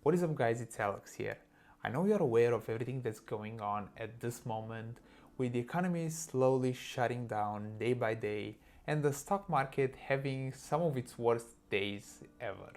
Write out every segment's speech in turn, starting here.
What is up guys, it's Alex here. I know you're aware of everything that's going on at this moment with the economy slowly shutting down day by day and the stock market having some of its worst days ever.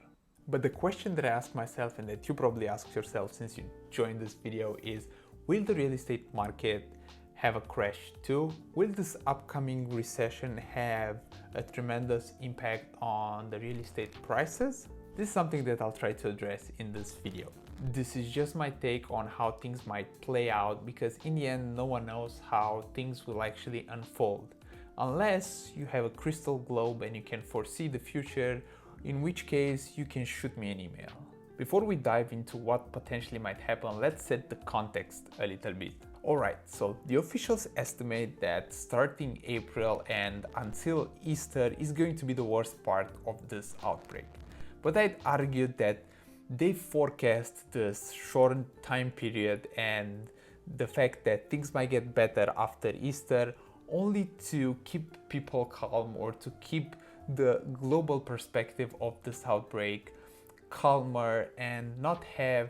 But the question that I ask myself and that you probably ask yourself since you joined this video is, will the real estate market have a crash too? Will this upcoming recession have a tremendous impact on the real estate prices? This is something that I'll try to address in this video. This is just my take on how things might play out because in the end no one knows how things will actually unfold unless you have a crystal globe and you can foresee the future, in which case you can shoot me an email. Before we dive into what potentially might happen, let's set the context a little bit. Alright, so the officials estimate that starting April and until Easter is going to be the worst part of this outbreak. But I'd argue that they forecast this short time period and the fact that things might get better after Easter only to keep people calm or to keep the global perspective of this outbreak calmer and not have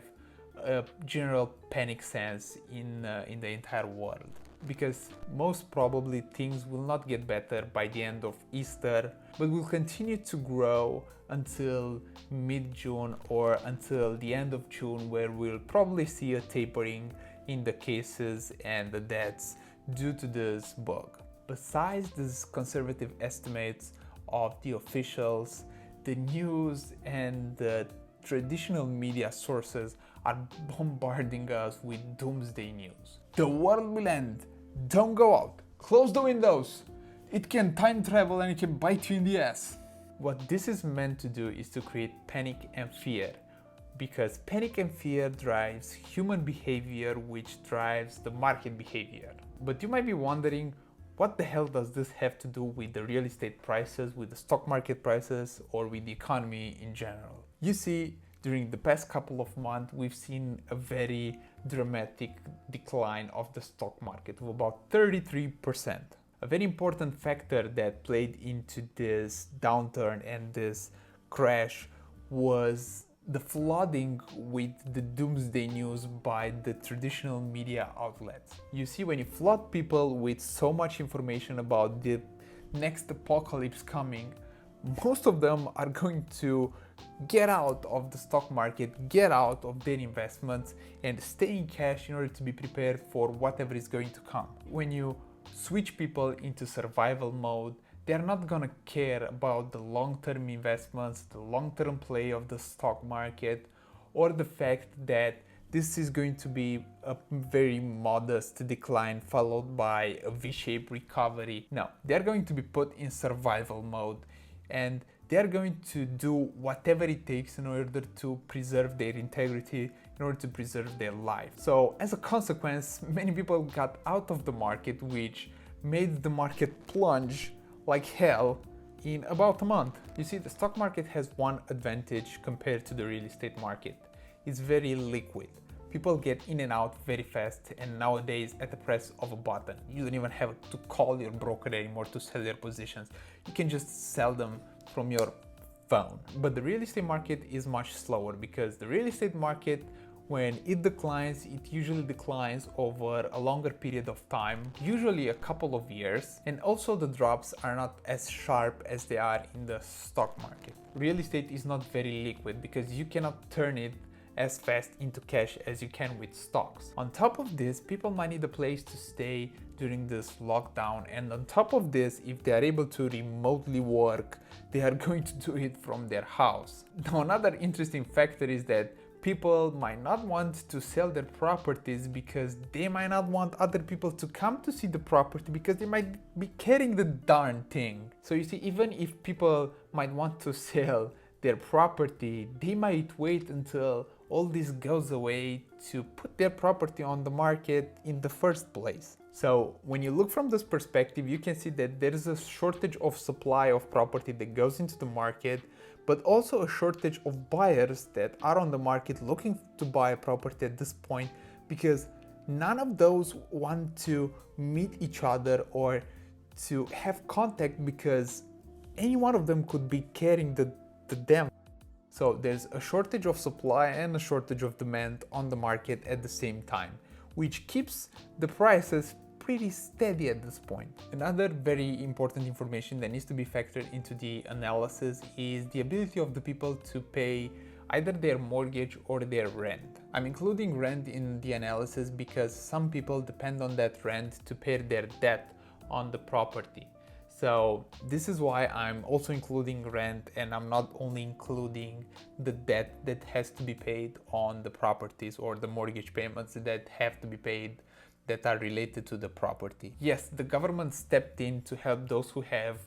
a general panic sense in the entire world, because most probably things will not get better by the end of Easter but will continue to grow until mid-June or until the end of June, where we'll probably see a tapering in the cases and the deaths due to this bug. Besides these conservative estimates of the officials, the news and the traditional media sources are bombarding us with doomsday news. The world will end. Don't go out. Close the windows. It can time travel and it can bite you in the ass. What this is meant to do is to create panic and fear, because panic and fear drives human behavior, which drives the market behavior. But you might be wondering, what the hell does this have to do with the real estate prices, with the stock market prices, or with the economy in general? You see, during the past couple of months, we've seen a very dramatic decline of the stock market of about 33%. A very important factor that played into this downturn and this crash was the flooding with the doomsday news by the traditional media outlets. You see, when you flood people with so much information about the next apocalypse coming, most of them are going to get out of the stock market, get out of their investments and stay in cash in order to be prepared for whatever is going to come. When you switch people into survival mode, they're not gonna care about the long-term investments, the long-term play of the stock market, or the fact that this is going to be a very modest decline followed by a V-shaped recovery. No, they're going to be put in survival mode and they're going to do whatever it takes in order to preserve their integrity, in order to preserve their life. So as a consequence, many people got out of the market, which made the market plunge like hell in about a month. You see, the stock market has one advantage compared to the real estate market. It's very liquid. People get in and out very fast, and nowadays at the press of a button. You don't even have to call your broker anymore to sell your positions. You can just sell them from your phone. But the real estate market is much slower, because the real estate market, when it declines, it usually declines over a longer period of time, usually a couple of years, and also the drops are not as sharp as they are in the stock market. Real estate is not very liquid because you cannot turn it as fast into cash as you can with stocks. On top of this, people might need a place to stay during this lockdown, and on top of this, if they are able to remotely work, they are going to do it from their house. Now, another interesting factor is that people might not want to sell their properties because they might not want other people to come to see the property because they might be carrying the darn thing. So you see, even if people might want to sell their property, they might wait until all this goes away to put their property on the market in the first place. So when you look from this perspective, you can see that there is a shortage of supply of property that goes into the market, but also a shortage of buyers that are on the market looking to buy a property at this point, because none of those want to meet each other or to have contact, because any one of them could be carrying the damn. So there's a shortage of supply and a shortage of demand on the market at the same time, which keeps the prices pretty steady at this point. Another very important information that needs to be factored into the analysis is the ability of the people to pay either their mortgage or their rent. I'm including rent in the analysis because some people depend on that rent to pay their debt on the property. So this is why I'm also including rent, and I'm not only including the debt that has to be paid on the properties or the mortgage payments that have to be paid that are related to the property. Yes, the government stepped in to help those who have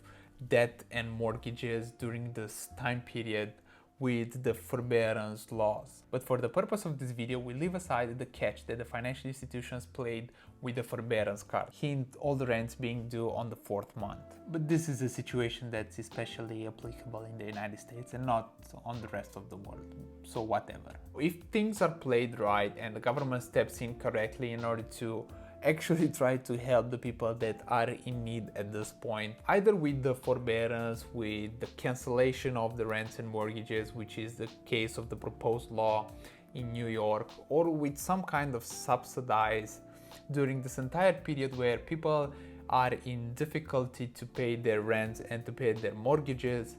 debt and mortgages during this time period with the forbearance laws. But for the purpose of this video, we leave aside the catch that the financial institutions played with the forbearance card. Hint, all the rents being due on the 4th month. But this is a situation that's especially applicable in the United States and not on the rest of the world. So whatever. If things are played right and the government steps in correctly in order to actually try to help the people that are in need at this point, either with the forbearance, with the cancellation of the rents and mortgages, which is the case of the proposed law in New York, or with some kind of subsidize during this entire period where people are in difficulty to pay their rents and to pay their mortgages,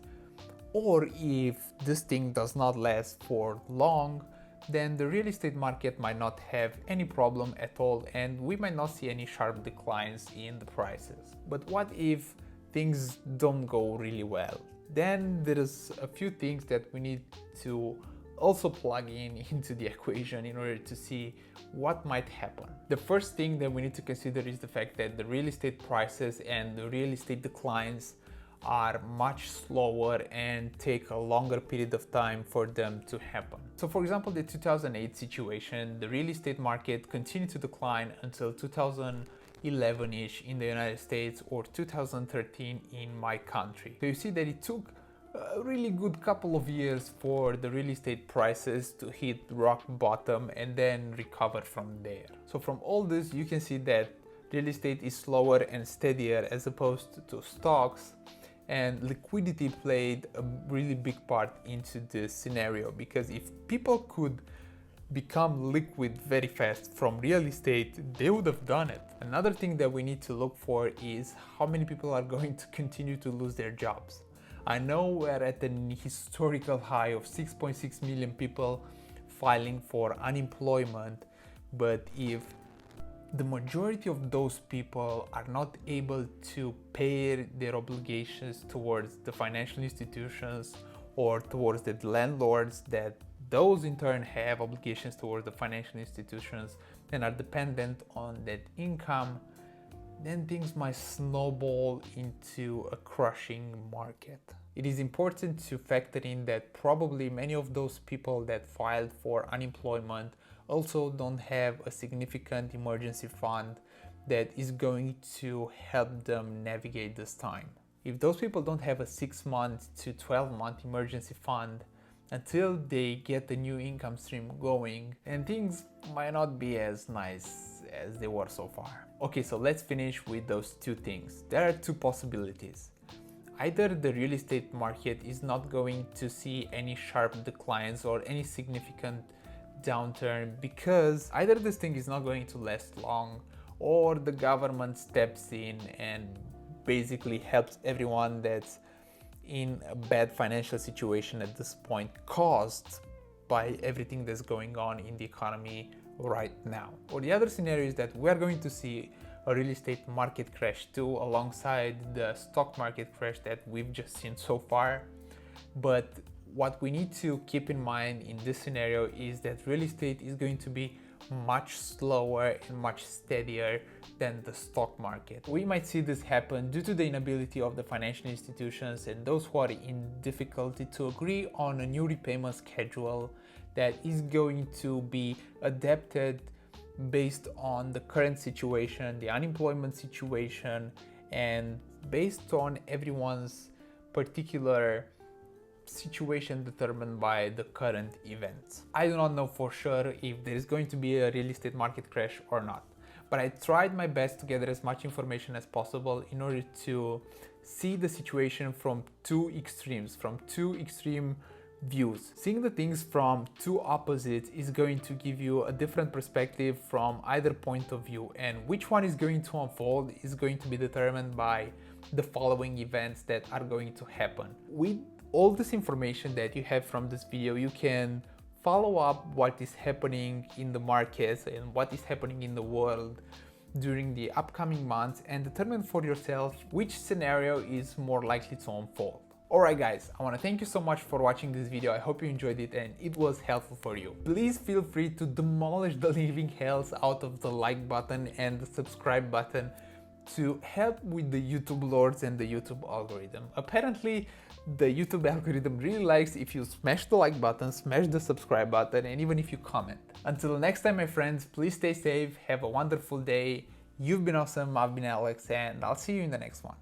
or if this thing does not last for long, then the real estate market might not have any problem at all and we might not see any sharp declines in the prices. But what if things don't go really well? Then there's a few things that we need to also plug into the equation in order to see what might happen. The first thing that we need to consider is the fact that the real estate prices and the real estate declines are much slower and take a longer period of time for them to happen. So for example, the 2008 situation, the real estate market continued to decline until 2011-ish in the United States or 2013 in my country. So you see that it took a really good couple of years for the real estate prices to hit rock bottom and then recover from there. So from all this, you can see that real estate is slower and steadier as opposed to stocks. And liquidity played a really big part into this scenario, because if people could become liquid very fast from real estate, they would have done it. Another thing that we need to look for is how many people are going to continue to lose their jobs. I know we're at an historical high of 6.6 million people filing for unemployment, but if the majority of those people are not able to pay their obligations towards the financial institutions or towards the landlords, that those in turn have obligations towards the financial institutions and are dependent on that income, then things might snowball into a crushing market. It is important to factor in that probably many of those people that filed for unemployment also don't have a significant emergency fund that is going to help them navigate this time. If those people don't have a 6-month to 12-month emergency fund until they get the new income stream going, and things might not be as nice as they were so far. Okay, so let's finish with those two things. There are two possibilities. Either the real estate market is not going to see any sharp declines or any significant downturn because either this thing is not going to last long, or the government steps in and basically helps everyone that's in a bad financial situation at this point, caused by everything that's going on in the economy right now. Or the other scenario is that we're going to see a real estate market crash too, alongside the stock market crash that we've just seen so far. But what we need to keep in mind in this scenario is that real estate is going to be much slower and much steadier than the stock market. We might see this happen due to the inability of the financial institutions and those who are in difficulty to agree on a new repayment schedule that is going to be adapted based on the current situation, the unemployment situation, and based on everyone's particular situation determined by the current events. I do not know for sure if there is going to be a real estate market crash or not, but I tried my best to gather as much information as possible in order to see the situation from two extremes, from two extreme views. Seeing the things from two opposites is going to give you a different perspective from either point of view, and which one is going to unfold is going to be determined by the following events that are going to happen. With all this information that you have from this video, you can follow up what is happening in the markets and what is happening in the world during the upcoming months and determine for yourself which scenario is more likely to unfold. Alright guys, I want to thank you so much for watching this video. I hope you enjoyed it and it was helpful for you. Please feel free to demolish the living hells out of the like button and the subscribe button to help with the YouTube lords and the YouTube algorithm. Apparently, the YouTube algorithm really likes if you smash the like button, smash the subscribe button, and even if you comment. Until next time, my friends, please stay safe, have a wonderful day. You've been awesome, I've been Alex, and I'll see you in the next one.